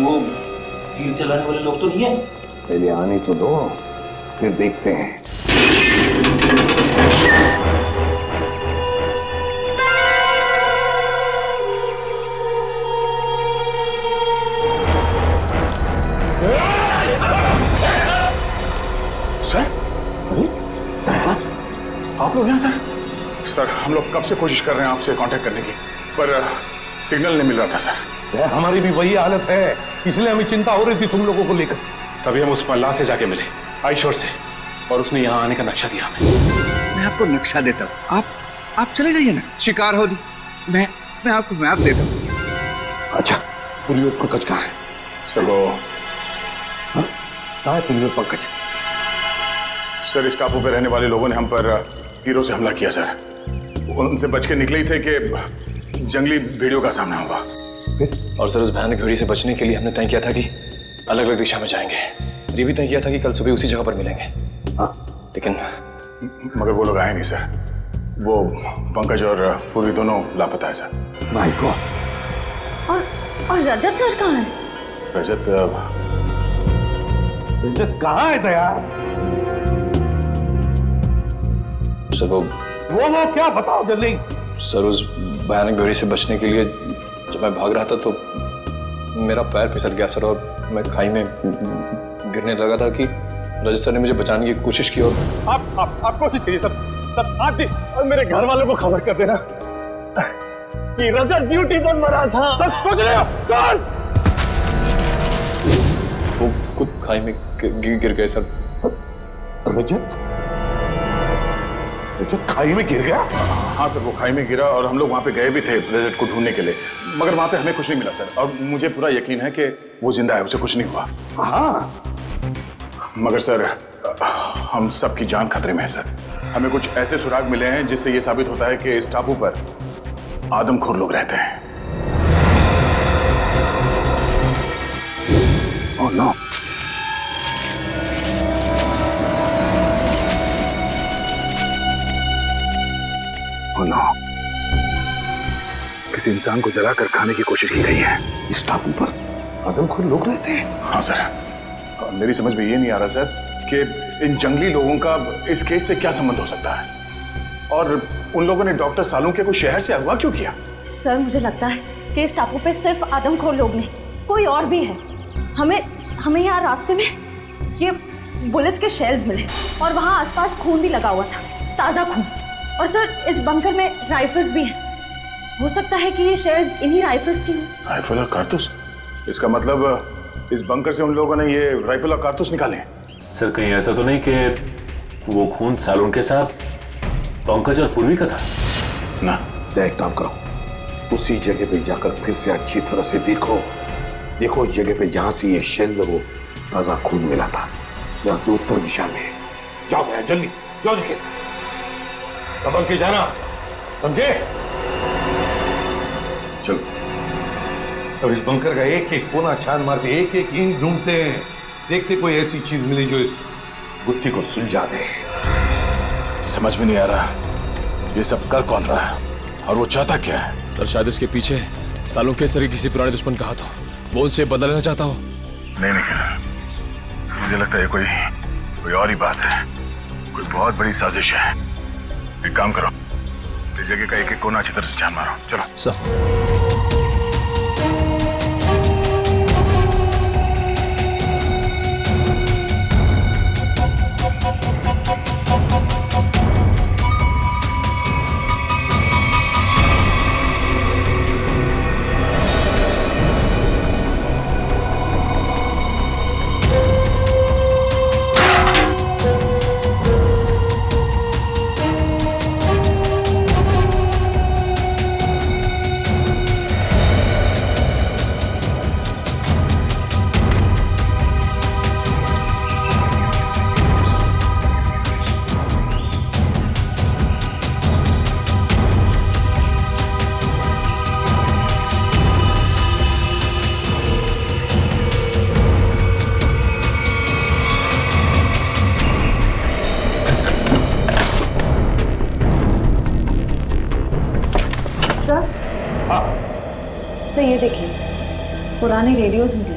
कहीं वो तीर चलाने वाले लोग तो नहीं है? पहले आने तो दो, फिर देखते हैं। सर, आप लोग यहाँ सर? सर हम लोग कब से कोशिश कर रहे हैं आपसे कांटेक्ट करने की, पर सिग्नल नहीं मिल रहा था सर। हमारी भी वही हालत है, इसलिए हमें चिंता हो रही थी तुम लोगों को लेकर। तभी हम उस मल्लाह से जाके मिले आईशोर से, और उसने यहाँ आने का नक्शा दिया हमें। मैं आपको नक्शा देता हूँ, आप चले जाइए ना, शिकार हो दी। मैं आपको मैप देता हूँ। अच्छा, पुलियोत पंकज कहाँ है? सर वो कहाँ है पुलियोत पंकज? सर इस टापू पे रहने वाले लोगों ने हम पर हीरो से हमला किया सर। उनसे बच के निकले ही थे कि जंगली भेड़ियों का सामना हुआ। और सर उस भयानक भेड़ी से बचने के लिए हमने तय किया था कि अलग अलग दिशा में जाएंगे। ये भी तय किया था कि कल सुबह उसी जगह पर मिलेंगे। लेकिन मगर वो लोग आए नहीं सर। वो पंकज और पूर्वी दोनों लापता है सर। My God. और रजत सर कहाँ है? रजत कहाँ है दया? सर वो क्या बताओ जल्दी। सर उस भयानक भेड़ी से बचने के लिए जब मैं भाग रहा था तो मेरा पैर फिसल गया सर, और मैं खाई में गिरने लगा था कि रजत सर ने मुझे बचाने की कोशिश की। और आप कोशिश कीजिए सर आप भी और मेरे घर वालों को खबर कर देना कि रजत ड्यूटी पर मरा था। सर सोच रहे हो सर? वो खुद खाई में गिर गए सर। रजत खाई में गिर गया? हाँ सर, वो खाई में गिरा और हम लोग वहाँ पे गए भी थे रजत को ढूंढने के लिए, मगर वहाँ पे हमें कुछ नहीं मिला सर। और मुझे पूरा यकीन है कि वो जिंदा है, उसे कुछ नहीं हुआ। हाँ, मगर सर हम सबकी जान खतरे में है सर। हमें कुछ ऐसे सुराग मिले हैं जिससे ये साबित होता है कि इस टापू पर आदमखोर लोग रहते हैं। Oh no. नो, किसी इंसान को जलाकर खाने की कोशिश की गई है। इस टापू पर आदमखोर लोग रहते हैं? हाँ सर, मेरी समझ में ये नहीं आ रहा सर कि इन जंगली लोगों का इस केस से क्या संबंध हो सकता है, और उन लोगों ने डॉक्टर सालुंके को शहर से अगवा क्यों किया? सर मुझे लगता है कि इस टापू पे सिर्फ आदमखोर लोग नहीं, कोई और भी है। हमें यहाँ रास्ते में ये बुलेट्स के शेल्स मिले और वहाँ आसपास खून भी लगा हुआ था, ताज़ा खून। और सर इस बंकर में राइफल्स भी हैं। हो सकता है कि ये शेल्स इन्हीं राइफल्स की हों। राइफल और कारतूस? इसका मतलब इस बंकर से उन लोगों ने ये राइफल और कारतूस निकाले हैं। सर कहीं ऐसा तो नहीं कि वो खून सालुंके साहब, पंकज और पूर्वी का था? ना। एक काम करो, उसी जगह पे जाकर फिर से अच्छी तरह से देखो उस जगह पे जहां से ये शेल वो ताजा खून मिला था, जहां से उत्तर दिशा में। जाओ भैया जल्दी जाओ, देखिए संभल के जाना, समझे? चलो। अब इस बंकर का एक एक कोना छान मार के एक एक ईंट ढूंढते हैं, देखते कोई ऐसी चीज मिले जो इस गुत्थी को सुलझा दे। समझ में नहीं आ रहा ये सब कर कौन रहा है और वो चाहता क्या है? सर शायद इसके पीछे सालुंके सर किसी पुराने दुश्मन का हाथ हो, वो उससे बदला लेना चाहता हो। नहीं निखिल, मुझे लगता है कोई और ही बात है, कोई बहुत बड़ी साजिश है। एक काम करो, इस जगह का एक एक कोना अच्छी तरह से छान मारो। चलो सर। सर ये देखिए, पुराने रेडियोज मिले,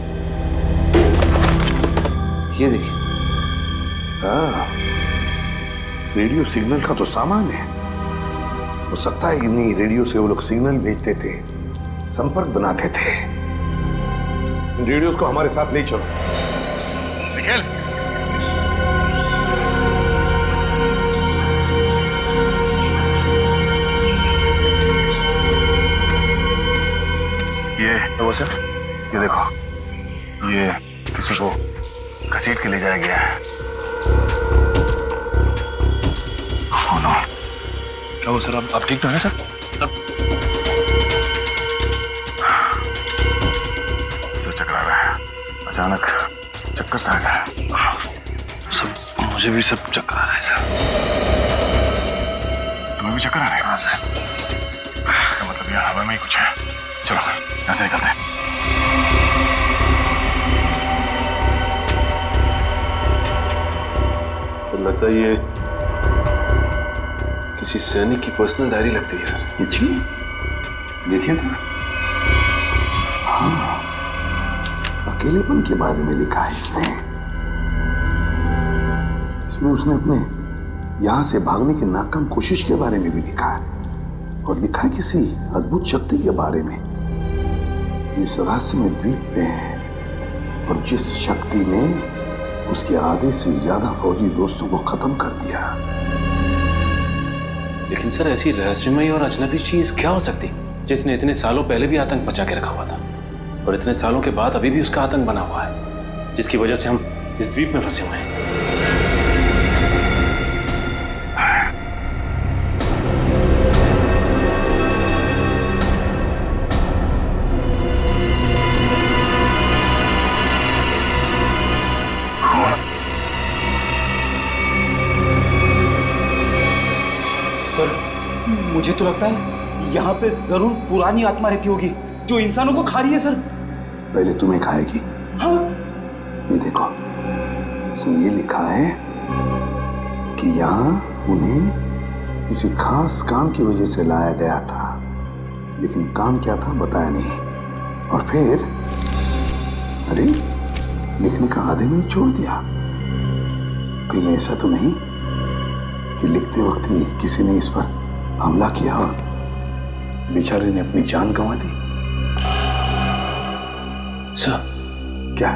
ये देखिए। हाँ, रेडियो सिग्नल का तो सामान है। हो सकता है कि नहीं, रेडियो से वो लोग सिग्नल भेजते थे, संपर्क बनाते थे। इन रेडियोस को हमारे साथ ले चलो। निखिल, ये तो सर, ये देखो, ये किसी को घसीट के ले जाया गया है। Oh no. क्या हुआ सर? आप ठीक तो हैं सर? सर चकरा रहा है, अचानक चक्कर सा आ गया। सब मुझे भी सब चक्कर आ रहा है सर। तुम्हें भी चक्कर आ रहा है? हाँ सर। इसका मतलब यहाँ हवा में ही कुछ है। चलो यहाँ से निकलते हैं। तो लगता है ये किसी सैनिक की पर्सनल डायरी लगती है सर। ये जी, देखिए था। हाँ, अकेलेपन के बारे में लिखा है इसमें। इसमें उसने अपने यहां से भागने की नाकाम कोशिश के बारे में भी लिखा है, और लिखा है किसी अद्भुत शक्ति के बारे में इस रहस्यमय द्वीप पे है, और जिस शक्ति ने उसके आधे से ज्यादा फौजी दोस्तों को खत्म कर दिया। लेकिन सर ऐसी रहस्यमयी और अजनबी चीज क्या हो सकती जिसने इतने सालों पहले भी आतंक बचा के रखा हुआ था, और इतने सालों के बाद अभी भी उसका आतंक बना हुआ है, जिसकी वजह से हम इस द्वीप में फंसे हुए हैं। मुझे तो लगता है यहाँ पे जरूर पुरानी आत्मा रहती होगी जो इंसानों को खा रही है सर। पहले तुम्हें खाएगी। हाँ? ये देखो, इसमें ये लिखा है कि यहाँ उन्हें किसी खास काम की वजह से लाया गया था, लेकिन काम क्या था बताया नहीं। और फिर अरे, लिखने का आधे में ही छोड़ दिया। कहीं ऐसा तो नहीं कि लिखते वक्त ही किसी ने इस पर हमला किया और बेचारे ने अपनी जान गंवा दी? सर, क्या?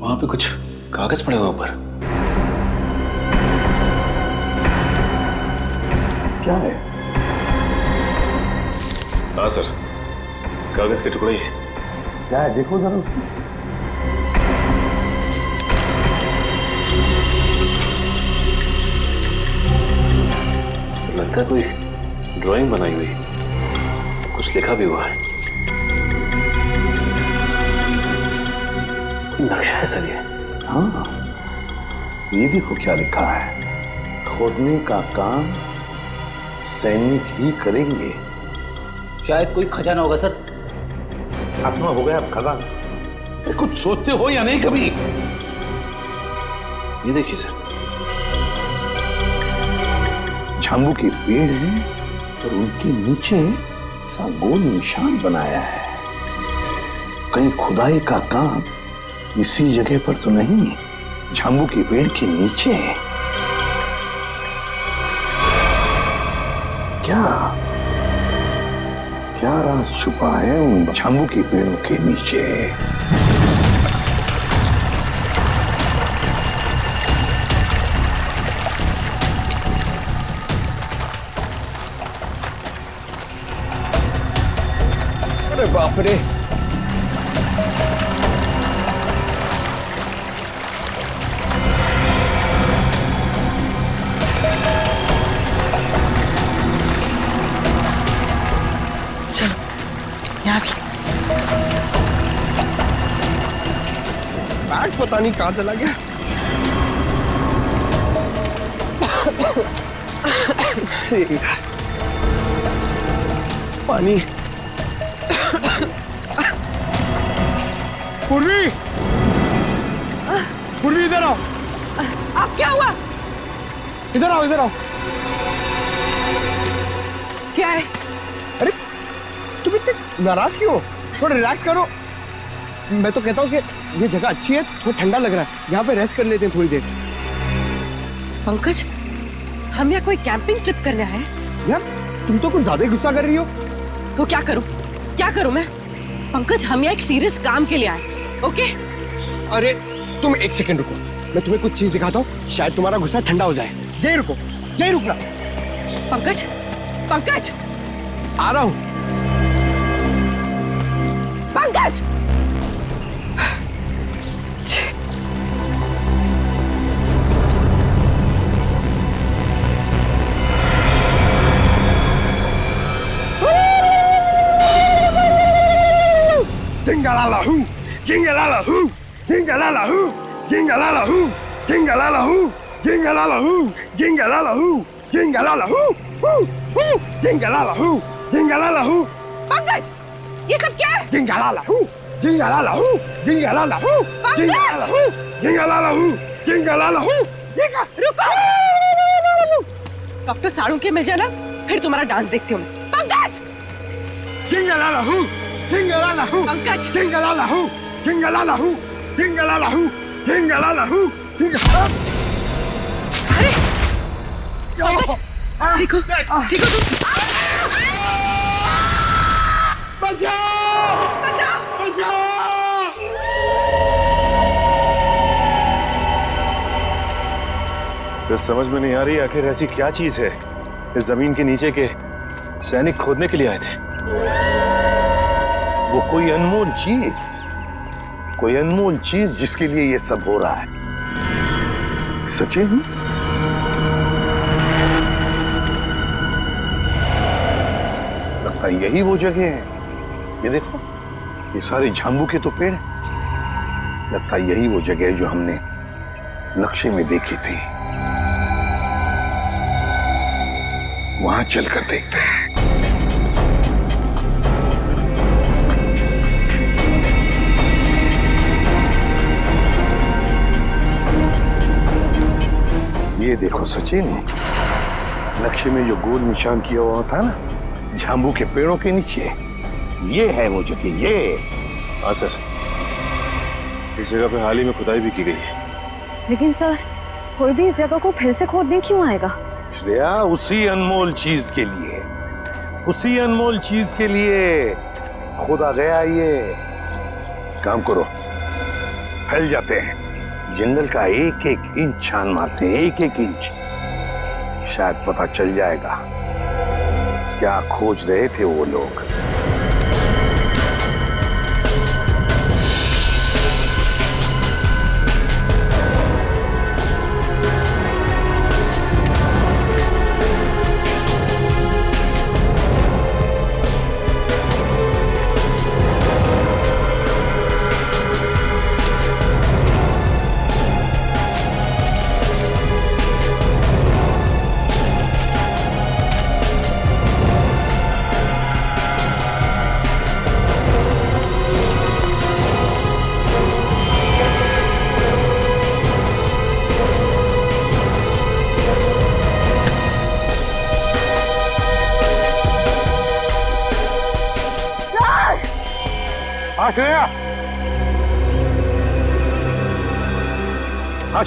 वहां पे कुछ कागज पड़े हुए ऊपर। क्या है? हाँ सर, कागज के टुकड़े ही। क्या है? देखो जरा उसको। लगता है कोई ड्राइंग बनाई हुई, कुछ लिखा भी हुआ है। नक्शा है सर ये। हाँ, ये देखो क्या लिखा है। खोदने का काम सैनिक ही करेंगे। शायद कोई खजाना होगा सर। आत्मा हो गया अब खजाना। कुछ सोचते हो या नहीं कभी? ये देखिए सर, झांगू के पेड़ हैं और उनके नीचे सा गोल निशान बनाया है। कहीं खुदाई का काम इसी जगह पर तो नहीं, झांगू के पेड़ के नीचे। क्या क्या राज छुपा है उन झांगू के पेड़ों के नीचे? अरे बाप रे, चलो यहाँ से। बैग पता नहीं कहाँ चला गया। पानी। पूर्वी, पूर्वी इधर आओ। अब क्या हुआ? इधर आओ, इधर आओ। क्या है? तुम इतने नाराज क्यों हो? थोड़ा रिलैक्स करो। मैं तो कहता हूँ कि ये जगह अच्छी है, थोड़ा ठंडा लग रहा है, यहाँ पे रेस्ट कर लेते हैं थोड़ी देर। पंकज, हम यहाँ कोई कैंपिंग ट्रिप करने आए हैं। यार तुम तो कुछ ज्यादा ही गुस्सा कर रही हो। तो क्या करूं? क्या करूं मैं? पंकज, हम यहाँ एक सीरियस काम के लिए आए, ओके? अरे तुम एक सेकंड रुको, मैं तुम्हें कुछ चीज दिखाता हूँ, शायद तुम्हारा गुस्सा ठंडा हो जाए। यही रुको, यही रुकना। पंकज, पंकज, आ रहा हूँ। Pankaj! Jingalala-hoo, jingalala-hoo, jingalala-hoo, jingalala-hoo, jingalala-hoo, jingalala-hoo, jingalala-hoo, jingalala-hoo, hoo, hoo, jingalala-hoo, jingalala-hoo, Pankaj, ये सब क्या है? jingalala-hoo, jingalala-hoo, jingalala-hoo, jingalala-hoo, jingalala-hoo, jingalala-hoo, रुको! डॉक्टर साड़ू के मिल जाना, फिर तुम्हारा डांस देखती हूँ मैं। Pankaj! jingalala-hoo, jingalala-hoo, Pankaj! jingalala-hoo, jingalala-hoo, jingalala-hoo, jingalala-hoo, jingalala-hoo. अरे! पंकज! ठीक हो? ठीक हो तुम? तो समझ में नहीं आ रही आखिर ऐसी क्या चीज है इस जमीन के नीचे के सैनिक खोदने के लिए आए थे। वो कोई अनमोल चीज जिसके लिए ये सब हो रहा है। सचिन, लगता है यही वो जगह है। ये देखो, ये सारे झांबू के तो पेड़ हैं। लगता है यही वो जगह है जो हमने नक्शे में देखी थी। वहां चलकर देखते हैं। ये देखो सचिन, नक्शे में जो गोल निशान किया हुआ था ना, झांबू के पेड़ों के नीचे, ये है वो जगह। ये हाँ सर, इस जगह पे हाल ही में खुदाई भी की गई है। लेकिन सर, कोई भी इस जगह को फिर से खोदने क्यों आएगा? श्रेया, उसी अनमोल चीज के लिए खोदा गया ये। काम करो, फैल जाते हैं, जंगल का एक एक इंच छान मारते हैं, एक एक इंच। शायद पता चल जाएगा क्या खोज रहे थे वो लोग।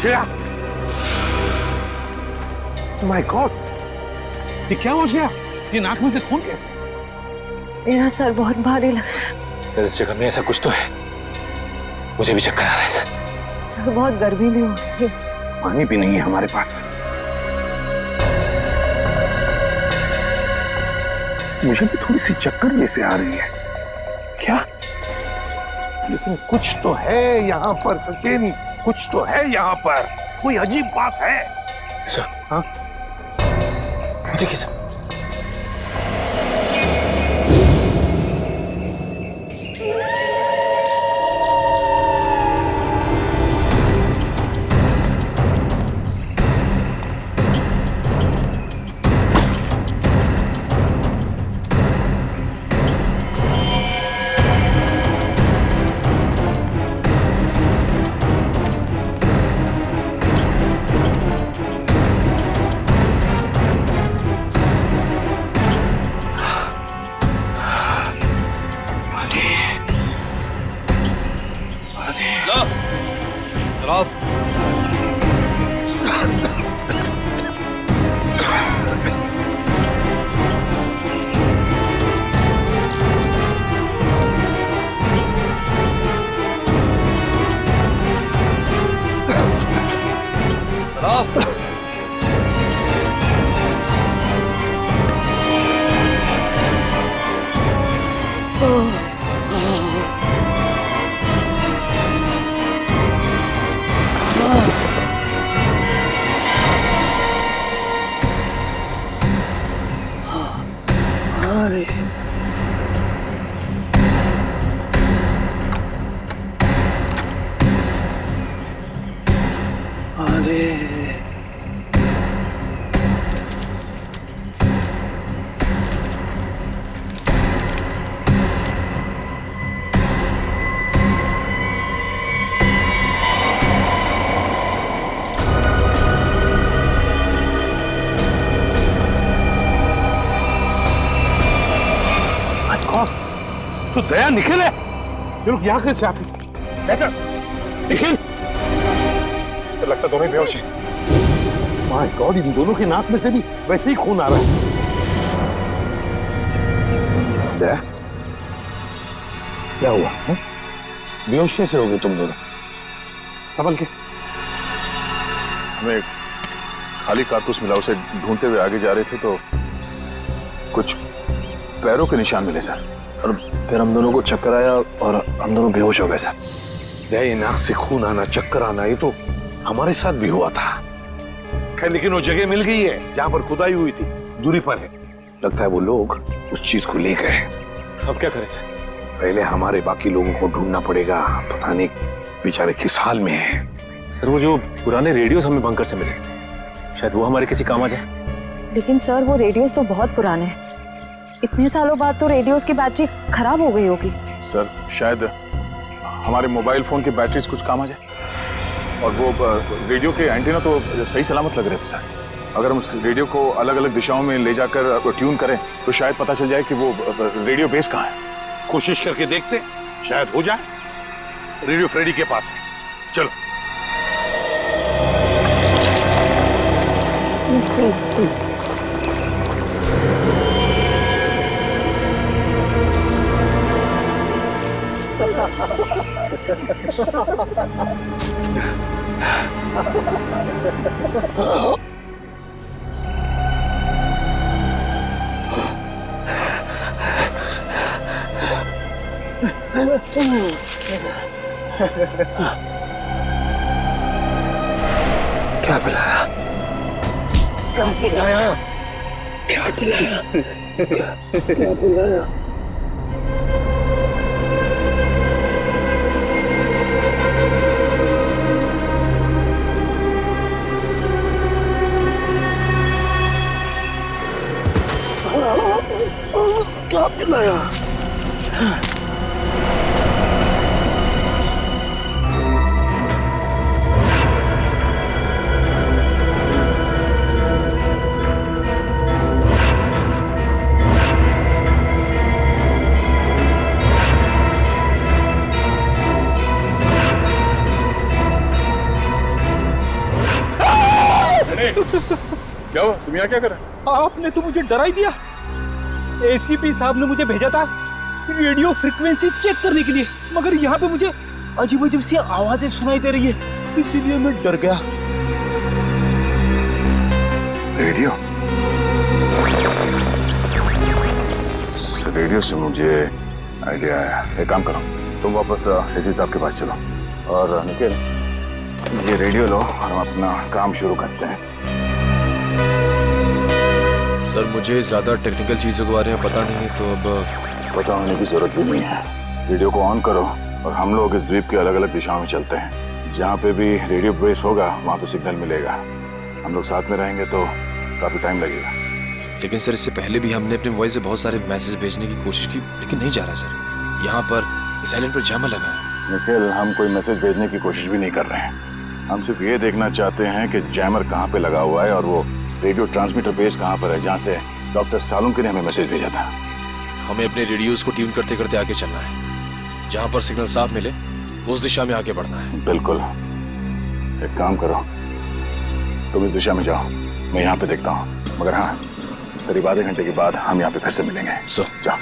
श्रेया, माय गॉड, ये क्या हो गया? ये नाक में से खून कैसे? मेरा सर बहुत भारी लग रहा है। सर, इस जगह में ऐसा कुछ तो है, मुझे भी चक्कर आ रहा है सर। सर, बहुत गर्मी भी हो रही है। पानी भी नहीं है हमारे पास। मुझे भी थोड़ी सी चक्कर जैसे आ रही है। क्या? लेकिन कुछ तो है यहाँ पर सचिन, कुछ तो है यहाँ पर। कोई अजीब बात है। सर, हाँ? वो देखिए सर। तो दया निखिल है। ये लोग यहाँ कैसे आते? कैसा? निखिल? तो लगता दोनों ही बेहोश हैं। माय गॉड, इन दोनों के नाक में से भी वैसे ही खून आ रहा है। दया, क्या हुआ है? बेहोश कैसे हो गए तुम दोनों? संभल के। हमें खाली कारतूस मिला, उसे ढूंढते हुए आगे जा रहे थे तो कुछ पैरों के निशान मिले सर, और फिर हम दोनों को चक्कर आया और हम दोनों बेहोश हो गए सर। दया, नाक से खून आना, चक्कर आना, ये तो हमारे साथ भी हुआ था। खैर, लेकिन वो जगह मिल गई है जहां पर खुदाई हुई थी, दूरी पर है। लगता है वो लोग उस चीज को ले गए। अब क्या करें सर? पहले हमारे बाकी लोगों को ढूंढना पड़ेगा। पता नहीं बेचारे किस हाल में हैं। सर, वो जो पुराने रेडियोस हमें बंकर से मिले, शायद वो हमारे किसी काम आ जाए। लेकिन सर वो रेडियोस तो बहुत पुराने हैं। इतने सालों बाद तो रेडियोस की बैटरी खराब हो गई होगी। सर शायद हमारे मोबाइल फोन की बैटरीज कुछ काम आ जाए। और वो रेडियो के एंटीना तो सही सलामत लग रहे थे सर। अगर हम उस रेडियो को अलग अलग दिशाओं में ले जाकर ट्यून करें तो शायद पता चल जाए कि वो रेडियो बेस कहाँ है। कोशिश करके देखते, शायद हो जाए। रेडियो फ्रेडी के पास है, चलो। क्या पिलाया? क्या पिलाया? क्या पिलाया? क्या पिलाया? क्या पिलाया? क्या हुआ? तुम यहाँ क्या कर रहे हो? आपने तो मुझे डरा ही दिया। एसीपी साहब ने मुझे भेजा था रेडियो फ्रीक्वेंसी चेक करने के लिए, मगर यहाँ पे मुझे अजीब अजीब सी आवाजें सुनाई दे रही है, इसीलिए मैं डर गया। रेडियो? रेडियो से मुझे आइडिया आया। एक काम करो, तुम वापस एसीपी साहब के पास चलो और निखिल ये रेडियो लो और हम अपना काम शुरू करते हैं। सर मुझे ज़्यादा टेक्निकल चीज़ों के बारे में पता नहीं है, तो अब पता होने की जरूरत भी नहीं है। रेडियो को ऑन करो और हम लोग इस द्वीप के अलग अलग दिशाओं में चलते हैं। जहाँ पे भी रेडियो बेस होगा वहाँ पे सिग्नल मिलेगा। हम लोग साथ में रहेंगे तो काफ़ी टाइम लगेगा। लेकिन सर इससे पहले भी हमने अपने मोबाइल से बहुत सारे मैसेज भेजने की कोशिश की, लेकिन नहीं जा रहा सर। यहाँ पर साइलेंट पर जैमर लगा है। निखिल, हम कोई मैसेज भेजने की कोशिश भी नहीं कर रहे हैं। हम सिर्फ ये देखना चाहते हैं कि जैमर कहाँ पे लगा हुआ है और वो रेडियो ट्रांसमीटर बेस कहाँ पर है जहाँ से डॉक्टर सालुंके ने हमें मैसेज भेजा था। हमें अपने रेडियोस को ट्यून करते करते आगे चलना है। जहाँ पर सिग्नल साफ मिले उस दिशा में आगे बढ़ना है। बिल्कुल। एक काम करो, तुम इस दिशा में जाओ, मैं यहाँ पे देखता हूँ। मगर हाँ, करीब आधे घंटे के बाद हम यहाँ पे फिर से मिलेंगे। जाओ।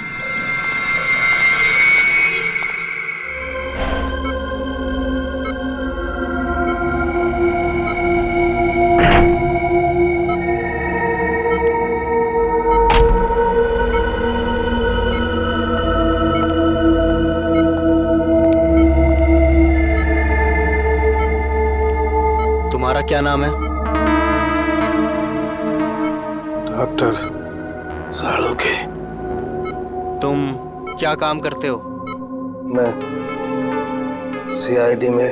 तुम्हारा क्या नाम है? डॉक्टर सालुंके। तुम क्या काम करते हो? मैं सीआईडी में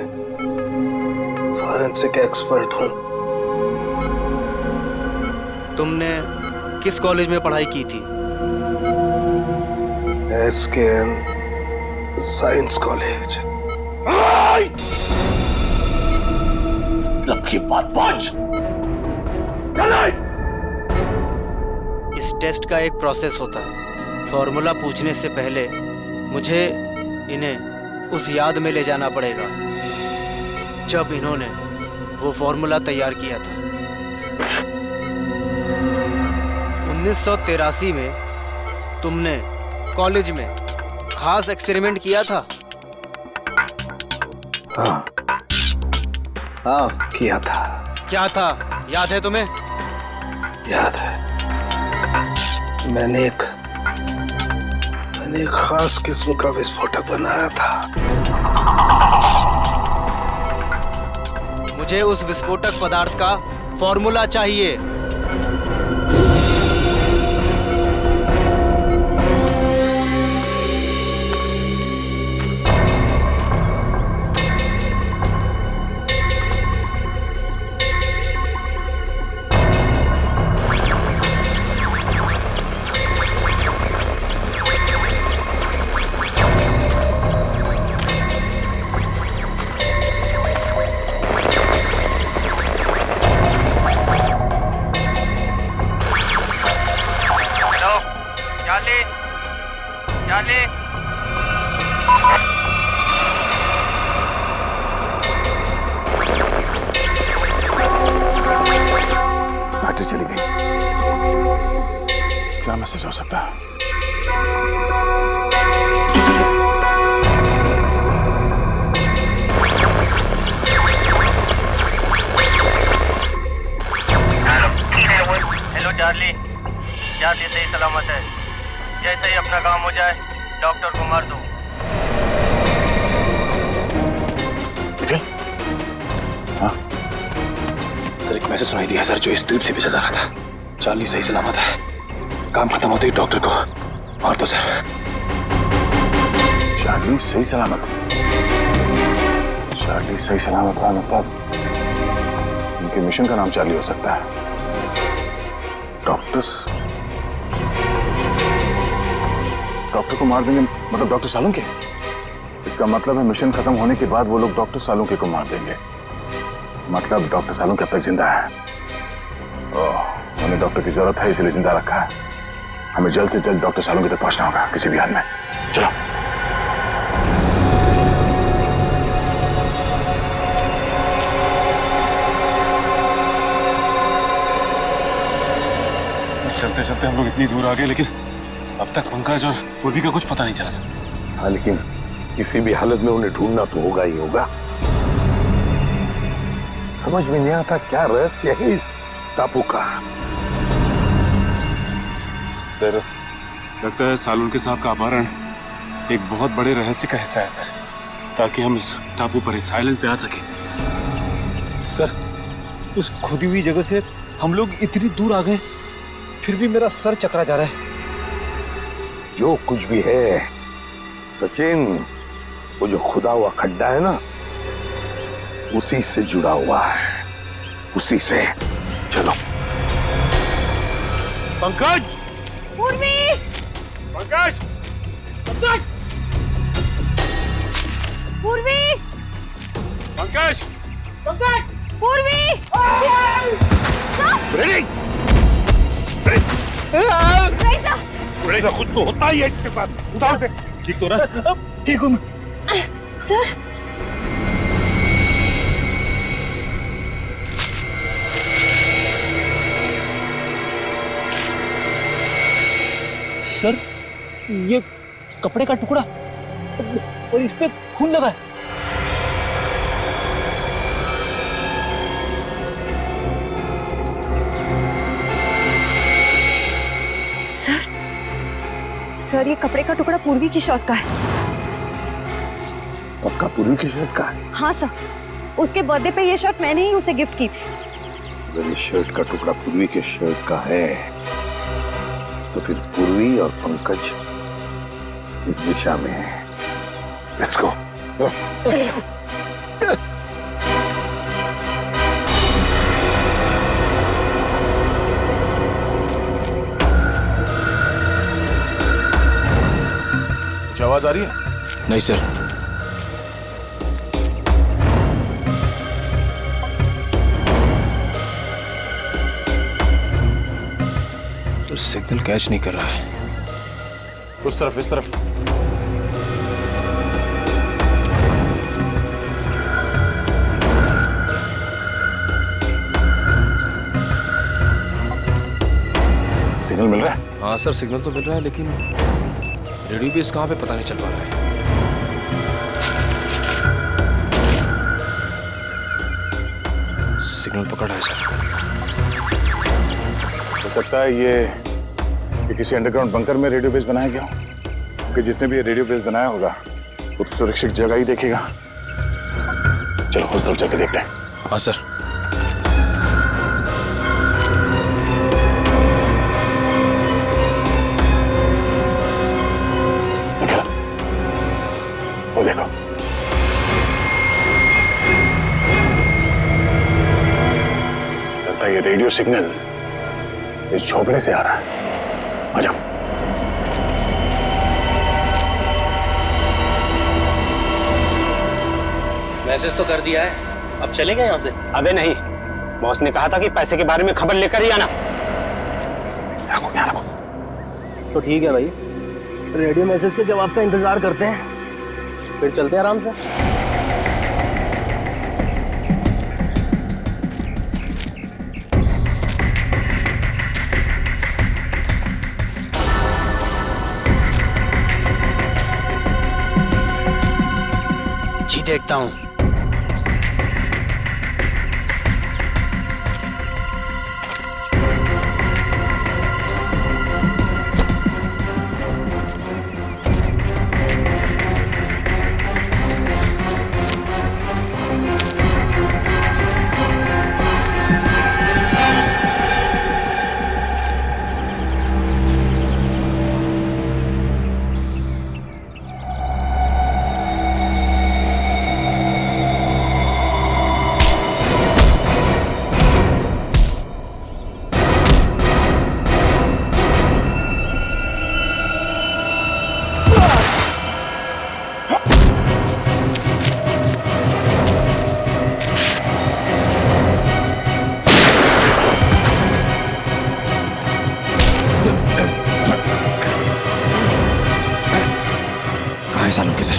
फॉरेंसिक एक्सपर्ट हूँ। तुमने किस कॉलेज में पढ़ाई की थी? SKM science college. मतलब की बात पांच। इस टेस्ट का एक प्रोसेस होता है। फॉर्मूला पूछने से पहले मुझे इन्हें उस याद में ले जाना पड़ेगा जब इन्होंने वो फॉर्मूला तैयार किया था। 1983 में तुमने कॉलेज में खास एक्सपेरिमेंट किया था। हाँ किया था। क्या था, याद है तुम्हें? याद है। मैंने एक खास किस्म का विस्फोटक बनाया था। मुझे उस विस्फोटक पदार्थ का फॉर्मूला चाहिए। बैटरी चली गई। क्या मैसेज हो सकता है? हेलो चार्ली, चार्ली सही सलामत है। जैसे ही अपना काम हो जाए डॉक्टर को मार दो। हाँ? सर एक मैसेज सुनाई दिया सर, जो इस द्वीप से भेजा जा रहा था। चार्ली सही सलामत है। काम खत्म होते ही डॉक्टर को मार दो सर। चार्ली सही सलामत है? चार्ली सही सलामत है मतलब उनके मिशन का नाम चार्ली हो सकता है। डॉक्टर को मार देंगे मतलब डॉक्टर सालुंके? इसका मतलब है मिशन खत्म होने के बाद वो लोग डॉक्टर सालुंके को मार देंगे। मतलब डॉक्टर सालुंके अब तक जिंदा है। उन्हें डॉक्टर की जरूरत है इसलिए जिंदा रखा है। हमें जल्द से जल्द डॉक्टर सालुंके तक पहुंचना होगा किसी भी हाल में। चलो। चलते चलते हम लोग इतनी दूर आ गए, लेकिन अब तक पंकज और पूर्वी का कुछ पता नहीं चला सर। हाँ, लेकिन किसी भी हालत में उन्हें ढूंढना तो होगा ही होगा। समझ में नहीं आता क्या रहस्य है इस टापू का। लगता है सालुंके साहब का अपहरण एक बहुत बड़े रहस्य का हिस्सा है सर, ताकि हम इस टापू पर इस आइलैंड पे आ सके। सर, उस खुदी हुई जगह से हम लोग इतनी दूर आ गए, फिर भी मेरा सर चकरा जा रहा है। जो कुछ भी है सचिन, वो जो खुदा हुआ खड्डा है ना, उसी से जुड़ा हुआ है, उसी से। चलो। पंकज! पूर्वी! पंकज! पंकज! पूर्वी! पंकज! पंकज! पूर्वी! रेजा खुद तो होता ही है इसके साथ। उठाओ से। ठीक तो रहा? ठीक हूँ सर, सर, ये कपड़े का टुकड़ा और इस पे खून लगा है। सर ये कपड़े का टुकड़ा पूर्वी की शर्ट का है। पक्का पूर्वी की शर्ट का है? हाँ सर, उसके बर्थडे पे ये शर्ट मैंने ही उसे गिफ्ट की थी। अगर ये शर्ट का टुकड़ा पूर्वी के शर्ट का है तो फिर पूर्वी और पंकज इस दिशा में है। Let's go. कुछ आवाज आ रही है? नहीं सर। तो सिग्नल कैच नहीं कर रहा है। उस तरफ, इस तरफ। सिग्नल मिल रहा है? हाँ सर, सिग्नल तो मिल रहा है, लेकिन रेडियो बेस कहाँ पे पता नहीं चल पा रहा है। सिग्नल पकड़ रहा है सर। हो सकता है ये किसी अंडरग्राउंड बंकर में रेडियो बेस बनाया गया हो, क्योंकि जिसने भी ये रेडियो बेस बनाया होगा वो तो सुरक्षित जगह ही देखेगा। चलो उस तरफ चल के देखते हैं। हाँ सर। वो देखो, लगता है ये रेडियो सिग्नल्स इस झोपड़े से आ रहा है। आ जाओ। मैसेज तो कर दिया है, अब चलेंगे यहाँ से? अबे नहीं, बॉस ने कहा था कि पैसे के बारे में खबर लेकर ही आना। तो ठीक है भाई, रेडियो मैसेज के जवाब का इंतजार करते हैं, फिर चलते हैं आराम से। जी देखता हूँ। सालों के सर।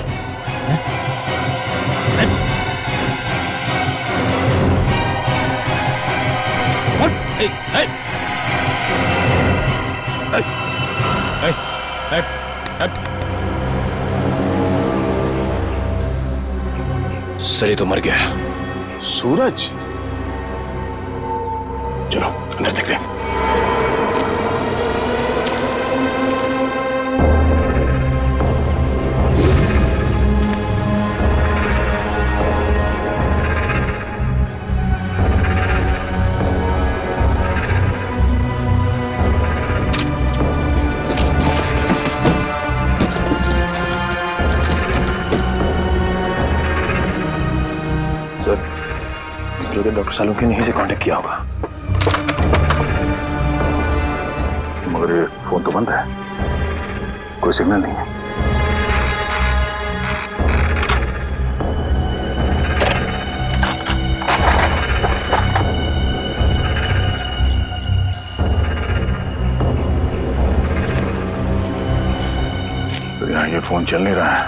सर ये तो मर गया। सूरज, चलो अंदर देखते हैं। डॉक्टर सालुंकी ने ही से कांटेक्ट किया होगा, मगर ये फोन तो बंद है, कोई सिग्नल नहीं है। तो यहाँ ये फोन चल नहीं रहा है,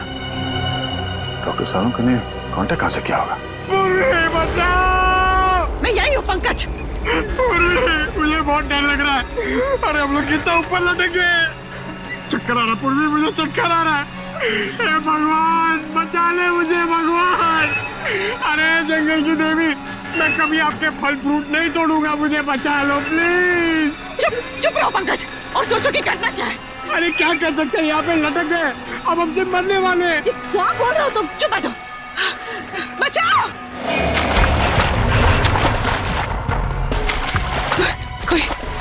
डॉक्टर सालुंकी ने कांटेक्ट कहाँ से किया होगा? मैं यही हूँ पंकज। मुझे बहुत डर लग रहा है। अरे हम लोग कितना ऊपर लटके, चक्कर आ रहा पूर्वी, मुझे चक्कर आ रहा है। हे भगवान बचा ले मुझे भगवान। अरे जंगल की देवी, मैं कभी आपके फल फ्रूट नहीं तोड़ूंगा, मुझे बचा लो प्लीज। चुप चुप रहो पंकज और सोचो कि करना क्या है। अरे क्या कर सकते हैं, यहाँ पे लटक गए, अब हमसे मरने वाले। क्या बोल रहे हो तुम? चुप बैठो। बचाओ।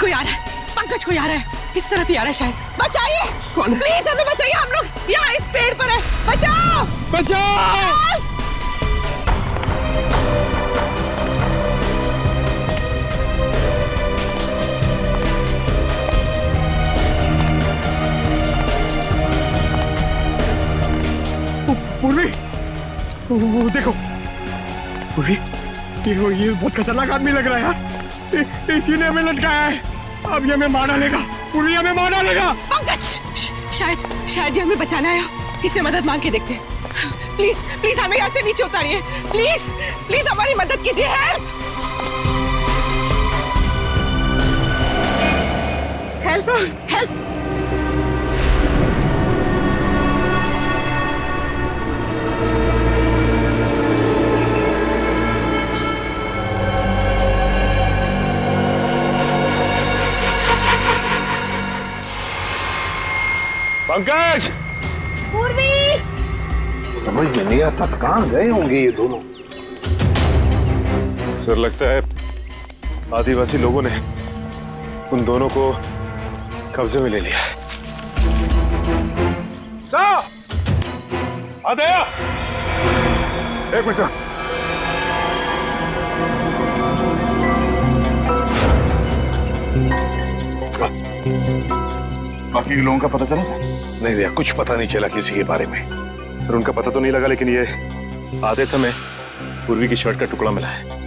कोई आ रहा है पंकज, कोई आ रहा है, इस तरफ ही आ रहा है शायद। बचाइए, कौन? प्लीज हमें बचाइए, हम लोग यहाँ इस पेड़ पर है। बचाओ बचाओ। पूर्वी, वो देखो पूर्वी, ये बहुत खतरनाक आदमी लग रहा है यार। इसी ने हमें लटकाया है, अब ये हमें मार डालेगा। पूर्वी हमें मार डालेगा। पंकज, शायद ये हमें बचाना आया। इससे मदद मांग के देखते हैं। प्लीज प्लीज हमें यहाँ से नीचे उतारिए। प्लीज प्लीज हमारी मदद कीजिए। Help help help. पंकज, पूर्वी, समझ में नहीं आता कहां गए होंगे ये दोनों। सर लगता है आदिवासी लोगों ने उन दोनों को कब्जे में ले लिया है। आदया, एक मिनट। बाकी लोगों का पता चला सर? नहीं भैया, कुछ पता नहीं चला किसी के बारे में। सर उनका पता तो नहीं लगा, लेकिन ये आधे समय पूर्वी की शर्ट का टुकड़ा मिला है।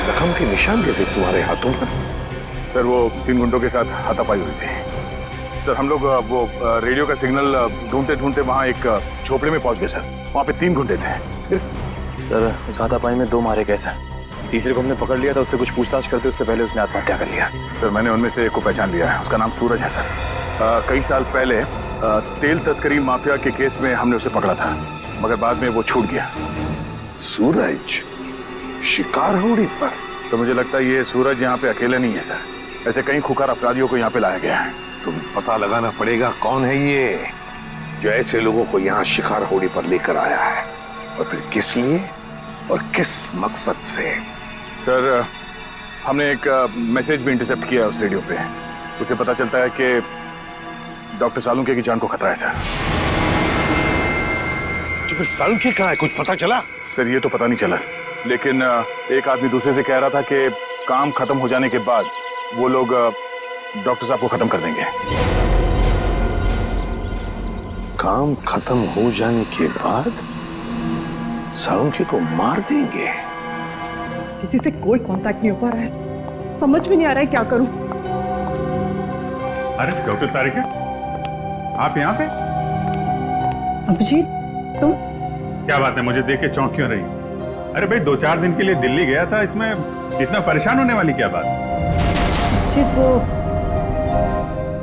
जख्म के निशान कैसे तुम्हारे हाथों पर? सर वो 3 गुंडों के साथ हाथापाई हुई थी। सर हम लोग वो रेडियो का सिग्नल ढूंढते ढूंढते वहाँ एक झोपड़े में पहुंच गए सर। वहाँ पे 3 गुंडे थे। सर उस हाथापाई में 2 मारे गए सर। तीसरे को हमने पकड़ लिया था, उससे कुछ पूछताछ करते उससे पहले उसने आत्महत्या कर लिया। सर मैंने उनमें से एक को पहचान लिया है, उसका नाम सूरज है सर। कई साल पहले तेल तस्करी माफिया के केस में हमने उसे पकड़ा था, मगर बाद में वो छूट गया। सूरज शिकार होड़ी पर? सर मुझे लगता है ये सूरज यहाँ पे अकेला नहीं है सर। ऐसे कई खुकार अपराधियों को यहाँ पे लाया गया है। तुम पता लगाना पड़ेगा कौन है ये जो ऐसे लोगों को यहाँ शिकार होड़ी पर लेकर आया है, और फिर किस लिए और किस मकसद से। सर हमने एक मैसेज भी इंटरसेप्ट किया उस रेडियो पे। उसे पता चलता है कि डॉक्टर सालुंके की जान को खतरा है सर। तो फिर सालुंके कहाँ है, कुछ पता चला? सर ये तो पता नहीं चला, लेकिन एक आदमी दूसरे से कह रहा था कि काम खत्म हो जाने के बाद वो लोग डॉक्टर साहब को खत्म कर देंगे। काम खत्म हो जाने के बाद सालुंके को मार देंगे? किसी से कोई कांटेक्ट नहीं हो पा रहा है, समझ में नहीं आ रहा है क्या करूं। अरे डॉक्टर तारिका, आप यहाँ पे? अभिजीत तुम? क्या बात है, मुझे देख के चौंक क्यों रही? अरे भाई 2-4 दिन के लिए दिल्ली गया था, इसमें इतना परेशान होने वाली क्या बात? अभिजीत वो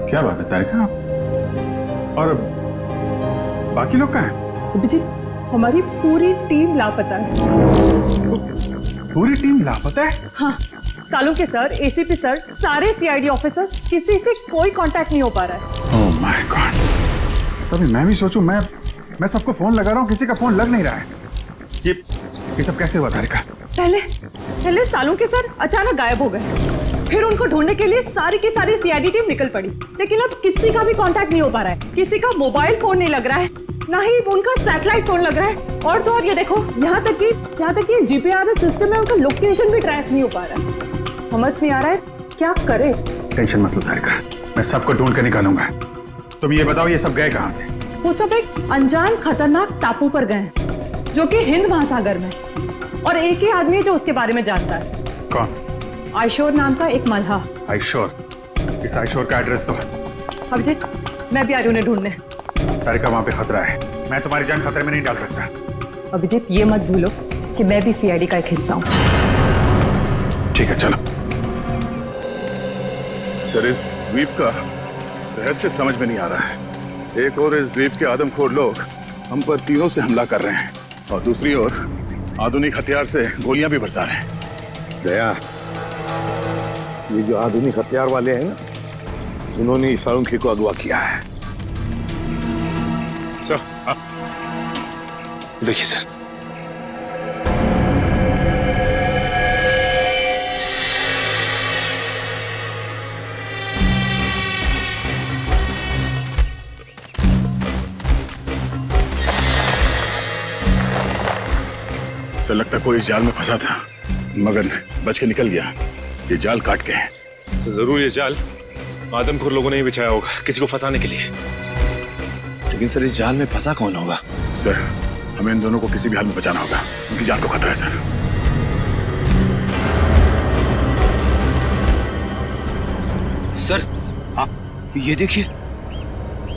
क्या बात है तारिका, और बाकी लोग कहाँ हैं? अभिजीत हमारी पूरी टीम लापता है। पूरी टीम लापता है? हाँ, सालुंके सर, एसीपी सर, सारे सीआईडी ऑफिसर, किसी से कोई कांटेक्ट नहीं हो पा रहा है। ओह माय गॉड, तभी मैं भी सोचूं, मैं सबको फोन लगा रहा हूँ, किसी का फोन लग नहीं रहा है। ये सब कैसे हुआ तारिका? पहले सालुंके सर अचानक गायब हो गए, फिर उनको ढूंढने के लिए सारी की सारी सीआईडी टीम निकल पड़ी, लेकिन अब किसी का भी कांटेक्ट नहीं हो पा रहा है। किसी का मोबाइल फोन नहीं लग रहा है, ना ही उनका सैटेलाइट फोन लग रहा है, और तो और ये देखो यहाँ तक कि जीपीआरएस सिस्टम में उनका लोकेशन भी ट्रैक नहीं हो पा रहा है। समझ नहीं आ रहा है क्या करे। टेंशन मत लो तारिका, मैं सबको ढूंढ कर निकालूंगा। तुम ये बताओ ये सब गए कहाँ थे? वो सब एक अनजान खतरनाक टापू पर गए जो कि हिंद महासागर में, और एक ही आदमी है जो उसके बारे में जानता है। कौन? आयशोर नाम का एक मल्हा। आयशोर? इस आयशोर का एड्रेस तो? अभिजीत मैं भी आ रही हूँ उन्हें ढूंढने। तारिका वहां पे खतरा है, मैं तुम्हारी जान खतरे में नहीं डाल सकता। अभिजीत ये मत भूलो कि मैं भी सीआईडी का एक हिस्सा हूँ। ठीक है चलो। सर इस द्वीप का रहस्य समझ में नहीं आ रहा है। एक और इस द्वीप के आदमखोर लोग हम पर तीरों से हमला कर रहे हैं, और दूसरी ओर आधुनिक हथियार से गोलियां भी बरसा रहे हैं। दया, ये जो आधुनिक हथियार वाले हैं ना, उन्होंने सालुंके को अगवा किया है। सर देखिए सर, सर लगता कोई इस जाल में फंसा था, मगर बच के निकल गया। ये जाल काट के है। सर जरूर ये जाल आदमखोर लोगों ने ही बिछाया होगा किसी को फंसाने के लिए। लेकिन सर इस जाल में फंसा कौन होगा? सर हमें इन दोनों को किसी भी हाल में बचाना होगा, उनकी जान को खतरा है सर। सर ये देखिए,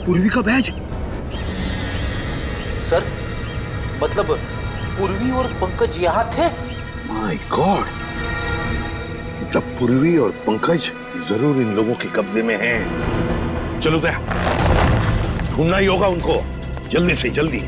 पूर्वी का बैज। सर मतलब पूर्वी और पंकज यहाँ थे? माय गॉड, मतलब पूर्वी और पंकज जरूर इन लोगों के कब्जे में हैं। चलो दया, ढूंढना ही होगा उनको, जल्दी से जल्दी।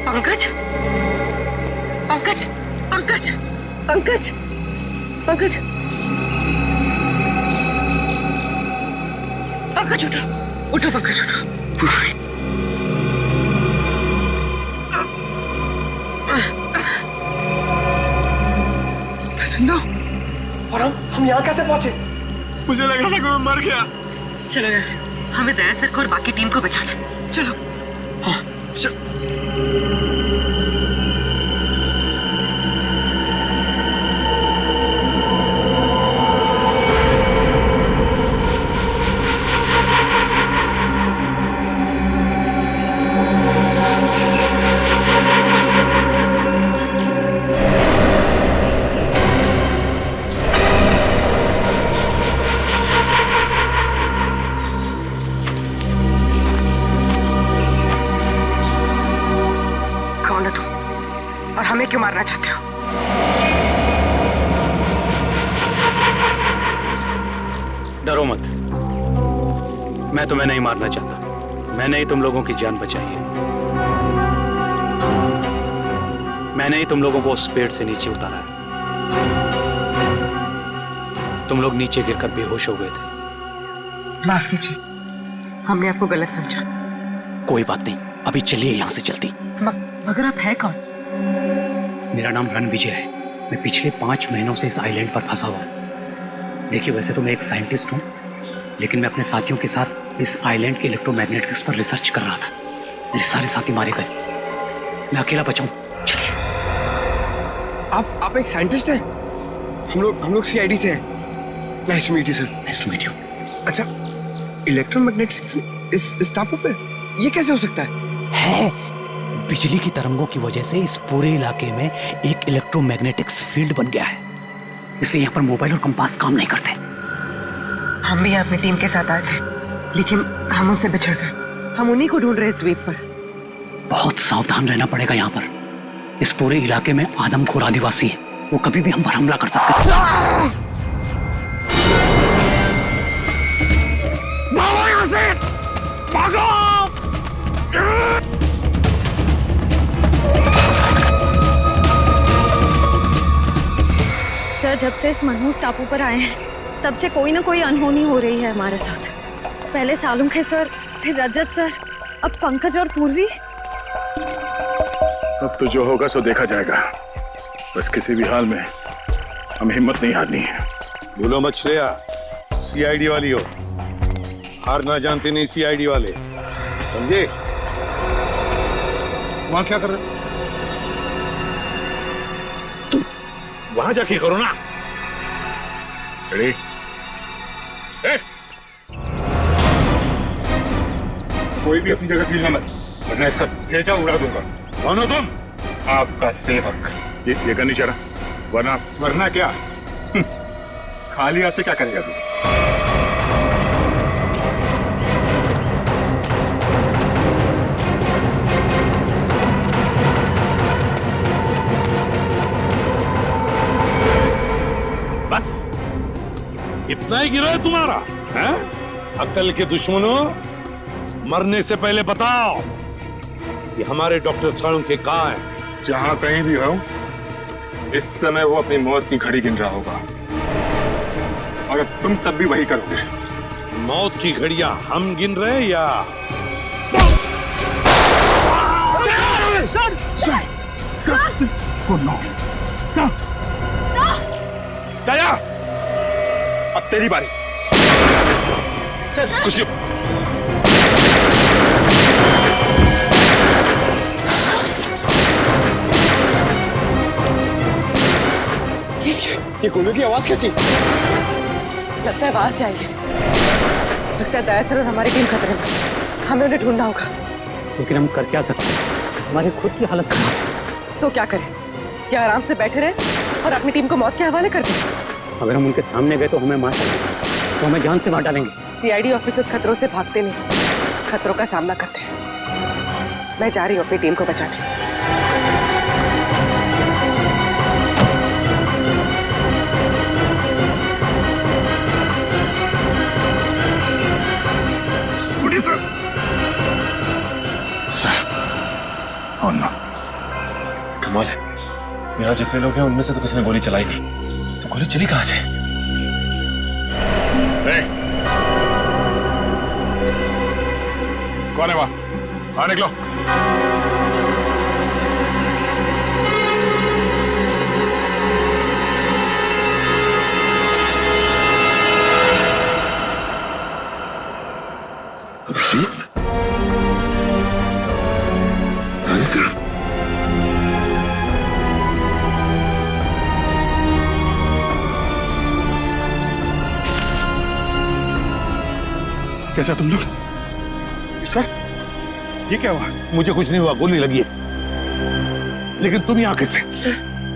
पंकज पंकज पंकज पंकज पंकज पंकज उठो उठो पंकज उठो। जिंदा? और हम यहाँ कैसे पहुंचे? मुझे लग रहा था कि मैं मर गया। चलो यहाँ से, हमें दया सर को और बाकी टीम को बचाना है। चलो। हाँ, हमें क्यों मारना चाहते हो? डरो मत, मैं तुम्हें नहीं मारना चाहता। मैंने ही तुम लोगों की जान बचाई है। मैंने ही तुम लोगों को उस पेड़ से नीचे उतारा है। तुम लोग नीचे गिरकर बेहोश हो गए थे। माफ कीजिए, हमने आपको गलत समझा। कोई बात नहीं, अभी चलिए यहाँ से जल्दी। मगर आप है कौन? मेरा नाम रणविजय है। मैं पिछले 5 महीनों से इस आइलैंड पर फंसा हुआ हूँ। देखिए, वैसे तो मैं एक साइंटिस्ट हूँ, लेकिन मैं अपने साथियों के साथ इस आइलैंड के इलेक्ट्रोमैग्नेटिक्स पर रिसर्च कर रहा था। मेरे सारे साथी मारे गए, मैं अकेला बचा हूँ। चलिए। आप एक साइंटिस्ट हैं? हम लोग सीआईडी से हैं। Nice to meet you sir. Nice to meet you. अच्छा, इलेक्ट्रोमैग्नेटिक्स इस टापू पे ये कैसे हो सकता है? बिजली की तरंगों की वजह से इस पूरे इलाके में एक इलेक्ट्रोमैग्नेटिक्स फील्ड बन गया है, इसलिए यहाँ पर मोबाइल और कंपास काम नहीं करते। हम भी अपनी टीम के साथ आए थे, लेकिन हम उनसे बिछड़ गए। हम उन्हीं को ढूंढ रहे इस द्वीप पर। बहुत सावधान रहना पड़ेगा यहाँ पर। इस पूरे इलाके में आदमखोर आदिवासी है, वो कभी भी हम पर हमला कर सकते हैं। भागो यहाँ से! भागो! सर, जब से इस मनहूस टापू पर आए हैं, तब से कोई ना कोई अनहोनी हो रही है हमारे साथ। पहले सालुंखे सर, फिर रजत सर, अब पंकज और पूर्वी। अब तो जो होगा सो देखा जाएगा। बस किसी भी हाल में हमें हिम्मत नहीं हारनी है। भूलो मत श्रेया, सीआईडी वाली हो, हार ना जानते नहीं सीआईडी वाले, समझे? वहां क्या कर रहे? तुम वहां जाके करो ना। रेडी? कोई भी अपनी जगह हिलना मत, वरना इसका ठेचा उड़ा दूंगा। कौन हो तुम? आपका सेवक। ये करनी चाह रहा, वरना क्या? खाली हाथ से क्या करेगा तू? नहीं गिरा है तुम्हारा? हैं? अक्ल के दुश्मनों, मरने से पहले बताओ कि हमारे डॉक्टर सालू के कहाँ है? जहां कहीं भी हो, इस समय वो अपनी मौत की घड़ी गिन रहा होगा और तुम सब भी वही करोगे। मौत की घड़ियां हम गिन रहे हैं या? दया, अब तेरी बारी। कुछ नहीं। ये गोलियों की आवाज कैसी? लगता है वहां से आई है। लगता है दया सर और हमारी टीम खतरे में। हमें उन्हें ढूंढना होगा। लेकिन हम कर क्या सकते हैं? हमारी खुद की हालत खराब है। तो क्या करें? क्या आराम से बैठे रहे और अपनी टीम को मौत के हवाले कर दें? अगर हम उनके सामने गए तो हमें मार डालेंगे, तो हमें जान से मार डालेंगे। सीआईडी ऑफिसर्स खतरों से भागते नहीं, खतरों का सामना करते हैं। मैं जा रही हूँ अपनी टीम को बचाने। कमाल है, यहाँ जितने लोग हैं उनमें से तो किसी ने गोली चलाई नहीं, तो गोली चली कहाँ से? कौन है वहां? बाहर निकलो। अभिजीत, कैसे तुम लोग? सर, ये क्या हुआ? मुझे कुछ नहीं हुआ, गोली लगी है। लेकिन तुम यहाँ किससे?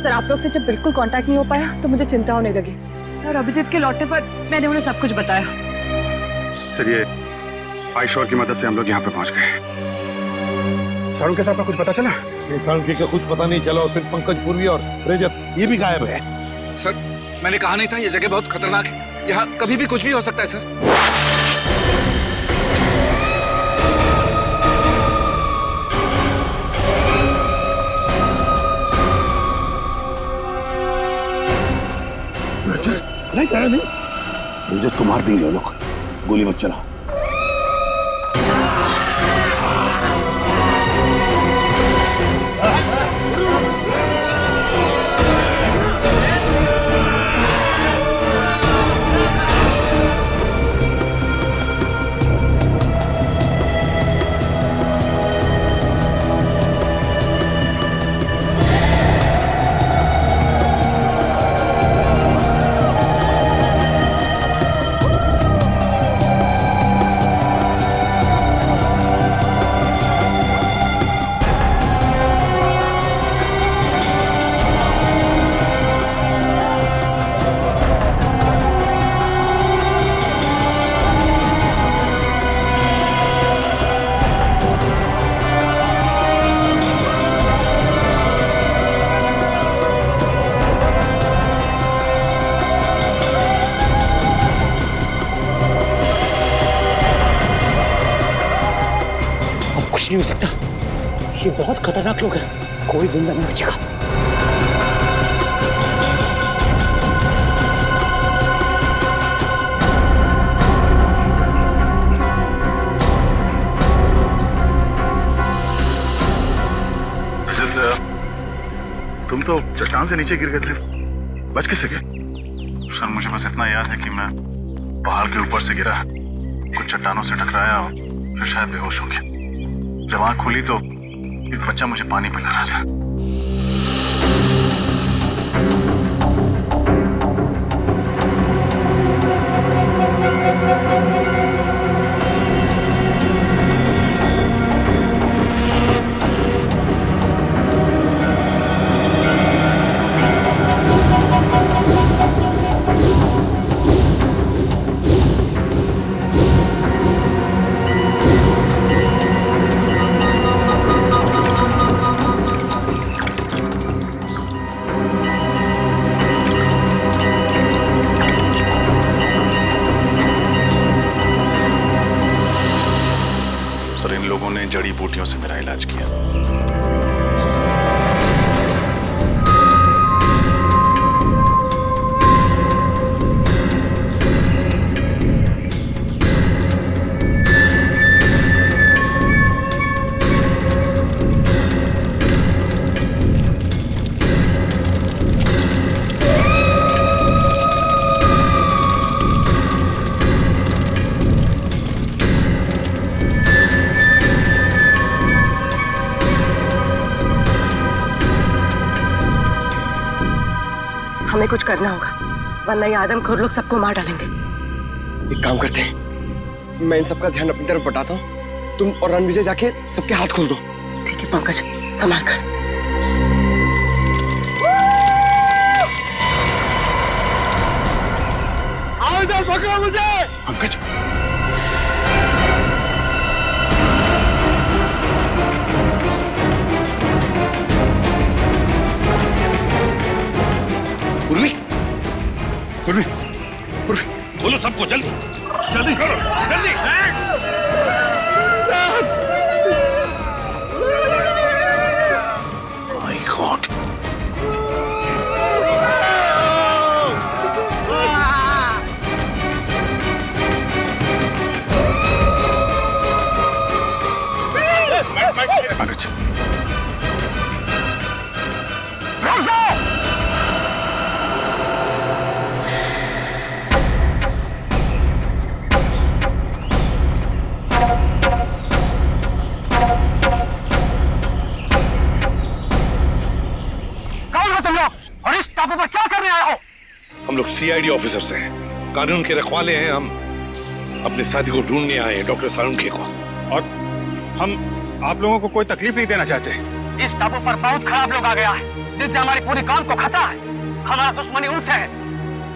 सर आप लोग से जब बिल्कुल कांटेक्ट नहीं हो पाया तो मुझे चिंता होने लगी और अभिजीत के लौटने पर मैंने उन्हें सब कुछ बताया। सर, ये आईशोर की मदद से हम लोग यहाँ पे पहुंच गए। सारू के साथ में कुछ पता चला? सारू का कुछ पता नहीं चला और फिर पंकज पूर्वी और रजत ये भी गायब है। सर मैंने कहा नहीं था ये जगह बहुत खतरनाक है, यहाँ कभी भी कुछ भी हो सकता है सर। नहीं, मुझे तुम्हार नहीं लो लोग, गोली मत चला। नहीं हो सकता, ये बहुत खतरनाक लोग हैं, कोई जिंदा नहीं बचेगा। तुम तो चट्टान से नीचे गिर गए थे, बच कैसे गए? सर मुझे बस इतना याद है कि मैं पहाड़ के ऊपर से गिरा, कुछ चट्टानों से टकराया और फिर शायद बेहोश हो गया। जब आँख खुली तो एक बच्चा मुझे पानी पिला रहा था। सर इन लोगों ने जड़ी बूटियों से मेरा इलाज किया। हमें कुछ करना होगा, वरना ये आदमखोर लोग सबको मार डालेंगे। एक काम करते हैं, मैं इन सबका ध्यान अपनी तरफ बटाता हूँ, तुम और रणविजय जाके सबके हाथ खोल दो। ठीक है पंकज, संभाल कर। आओ इधर, पकड़ो मुझे। पंकज, पूर्वी, पूर्वी, पूर्वी, खोलो सबको, जल्दी जल्दी करो, जल्दी। माय गॉड, पंकज, पर क्या करने आए हो? हम लोग सीआईडी ऑफिसर्स हैं, कानून के रखवाले हैं। हम अपने साथी को ढूंढने आए हैं, डॉक्टर सालुंखे को। और हम आप लोगों को कोई तकलीफ नहीं देना चाहते। इस टापू पर बहुत खराब लोग आ गया है, जिनसे हमारी पूरी कौम को खतरा है। हमारा दुश्मनी उनसे है।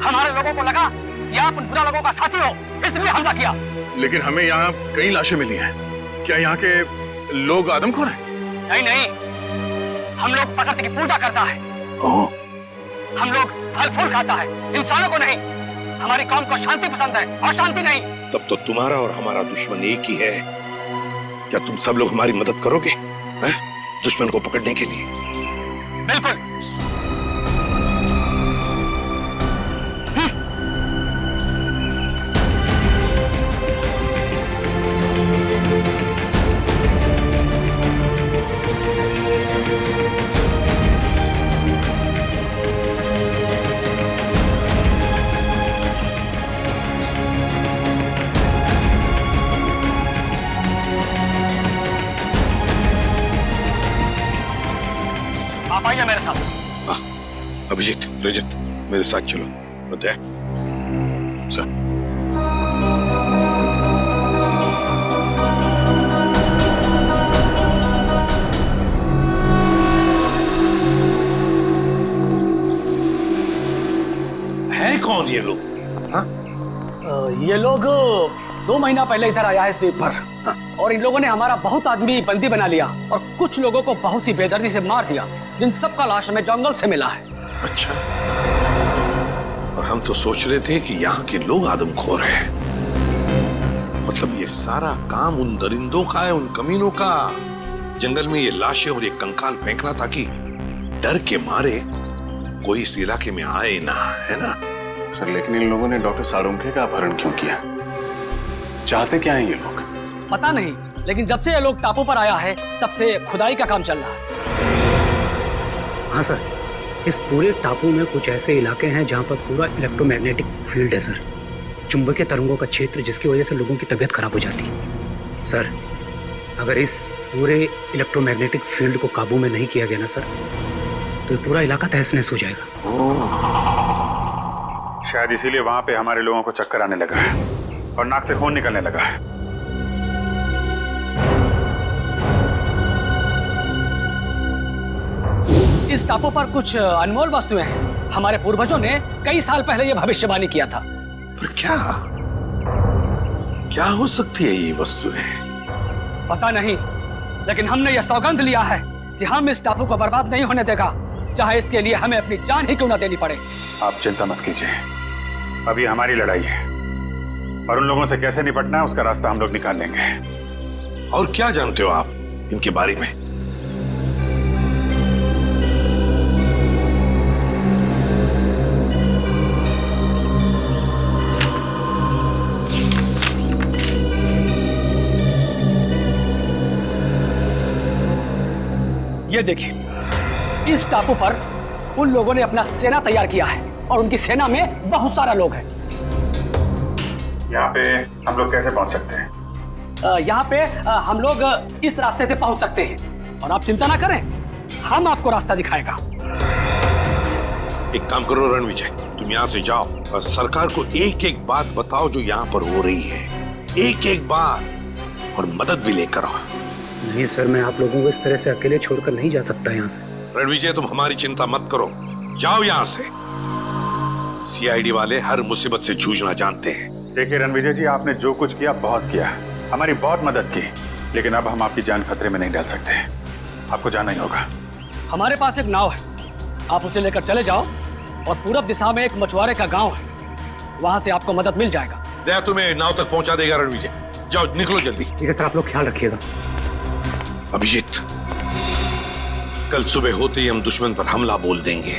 हमारे लोगों को लगा कि आप उन बुरा लोगों का साथी हो, इसलिए हमला किया। लेकिन हमें यहाँ कई लाशें मिली हैं। क्या यहाँ के लोग आदमखोर हैं? नहीं नहीं, हम लोग प्रकृति की पूजा करता है। हम लोग फल फूल खाता है, इंसानों को नहीं। हमारी कौम को शांति पसंद है और शांति नहीं। तब तो तुम्हारा और हमारा दुश्मन एक ही है। क्या तुम सब लोग हमारी मदद करोगे हैं? दुश्मन को पकड़ने के लिए? बिल्कुल। आप आइए मेरे साथ। अभिजीत, रजत, मेरे साथ चलो। बताए सर। है कौन ये लोग? ये लोग 2 महीना पहले इधर आया है द्वीप पर, और इन लोगों ने हमारा बहुत आदमी बंदी बना लिया और कुछ लोगों को बहुत ही बेदर्दी से मार दिया, जिन सबका लाश हमें जंगल से मिला है। अच्छा, और हम तो सोच रहे थे कि यहाँ के लोग आदमखोर हैं। मतलब ये सारा काम उन दरिंदों का है, उन कमीनों का। जंगल में ये लाशें और ये कंकाल फेंकना ताकि डर के मारे कोई इस इलाके में आए ना, है ना? सर, लेकिन इन लोगों ने डॉक्टर सालुंखे का अपहरण क्यों किया? चाहते क्या हैं ये लोग? पता नहीं, लेकिन जब से ये लोग टापू पर आया है तब से खुदाई का काम चल रहा है। हाँ सर, इस पूरे टापू में कुछ ऐसे इलाके हैं जहाँ पर पूरा इलेक्ट्रोमैग्नेटिक फील्ड है सर। चुंबकीय तरंगों का क्षेत्र, जिसकी वजह से लोगों की तबीयत खराब हो जाती है। सर, अगर इस पूरे इलेक्ट्रोमैग्नेटिक फील्ड को काबू में नहीं किया गया ना सर, तो पूरा इलाका तहस नहस हो जाएगा। शायद इसीलिए वहां पे हमारे लोगों को चक्कर आने लगा है और नाक से खून निकलने लगा है। इस टापू पर कुछ अनमोल वस्तुएं हैं। हमारे पूर्वजों ने कई साल पहले यह भविष्यवाणी किया था। पर क्या हो सकती है ये वस्तुएं? पता नहीं, लेकिन हमने यह सौगंध लिया है कि हम इस टापू को बर्बाद नहीं होने देगा, चाहे इसके लिए हमें अपनी जान ही क्यों न देनी पड़े। आप चिंता मत कीजिए, अभी हमारी लड़ाई है और उन लोगों से कैसे निपटना है उसका रास्ता हम लोग निकाल लेंगे। और क्या जानते हो आप इनके बारे में? ये देखिए, इस टापू पर उन लोगों ने अपना सेना तैयार किया है और उनकी सेना में बहुत सारा लोग हैं। यहाँ पे हम लोग कैसे पहुंच सकते हैं? यहाँ पे हम लोग इस रास्ते से पहुंच सकते हैं और आप चिंता ना करें, हम आपको रास्ता दिखाएगा। एक काम करो रणविजय, तुम यहाँ से जाओ और सरकार को एक एक बात बताओ जो यहाँ पर हो रही है, एक एक बात, और मदद भी लेकर आओ। नहीं सर, मैं आप लोगों को इस तरह से अकेले छोड़कर नहीं जा सकता यहाँ से। रणविजय, तुम हमारी चिंता मत करो, जाओ यहाँ से। सीआईडी वाले हर मुसीबत से जूझना जानते हैं। देखिए रणविजय जी, आपने जो कुछ किया बहुत किया, हमारी बहुत मदद की, लेकिन अब हम आपकी जान खतरे में नहीं डाल सकते। आपको जाना ही होगा। हमारे पास एक नाव है, आप उसे लेकर चले जाओ और पूरब दिशा में एक मछुआरे का गांव है, वहां से आपको मदद मिल जाएगा। दया तुम्हें नाव तक पहुंचा देगा रणविजय, जाओ निकलो जल्दी। ठीक है सर, आप लोग ख्याल रखिएगा। अभिजीत, कल सुबह होते ही हम दुश्मन पर हमला बोल देंगे।